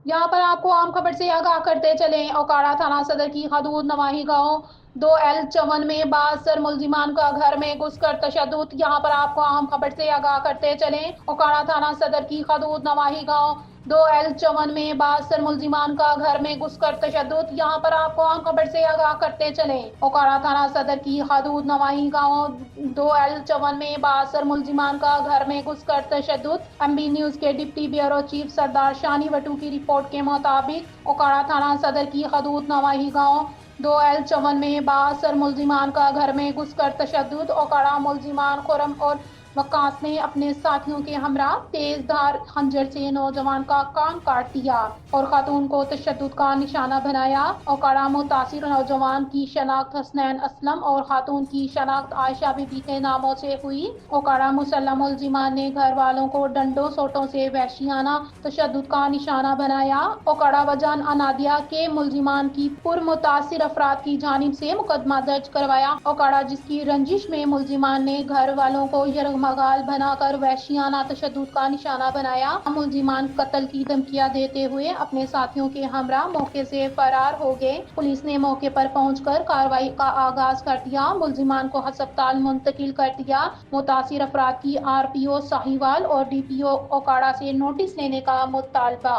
यहाँ पर आपको आम खबर से आगाह करते चलें, ओकाड़ा थाना सदर की हदूद नवाही गांव 2L54 में बासर मुलजिमान का घर में घुसकर तशद्दुद। यहाँ पर आपको आम खबर से आगाह करते चलें, ओकाड़ा थाना सदर की हदूद नवाही गांव 2L54 में बासर मुलजिमान का घर में घुसकर तशद्दुद। यहाँ पर आपको आम खबर से आगाह करते चलें, ओकाड़ा थाना सदर की हदूद नवाही गांव 2L54 में बासर मुलजिमान का घर में घुसकर तशद्दुद। MB न्यूज के डिप्टी ब्यूरो चीफ सरदार शानी वटू की रिपोर्ट के मुताबिक ओकाड़ा थाना सदर की हदूद नवाही गांव 2L54 में बासर मुलजिमान का घर में घुसकर तशद्दुद। ओकाड़ा मुलजिमान खुरम और वक्कास ने अपने साथियों के हमरा तेज धार खंजर से नौजवान का कान काट दिया और खातून को तशद्दुद का निशाना बनाया। ओकाड़ा मुतासिर नौजवान की शनाख्त हसनैन असलम और खातून की शनाख्त आयशा बीबी के नामों से हुई। ओकाड़ा मुसल्लम मुलजिमान ने घर वालों को डंडों सोटों से वहशियाना तशद्दुद का निशाना बनाया। ओकाड़ा वजान अनादिया के मुलजिमान की पुरमुतासिर अफराद की जानिब से मुकदमा दर्ज करवाया। ओकाड़ा जिसकी रंजिश में मुलजिमान ने घर वालों को यरगमगाल बनाकर वहशियाना तशद्दुद का निशाना बनाया। मुलजिमान कत्ल की धमकियां देते हुए अपने साथियों के हमरा मौके से फरार हो गए। पुलिस ने मौके पर पहुंचकर कार्रवाई का आगाज कर दिया। मुलजिमान को अस्पताल मुंतकिल कर दिया। मुतासिर अफराद की RPO साहिवाल और DPO ओकाड़ा से नोटिस लेने का मुतालबा।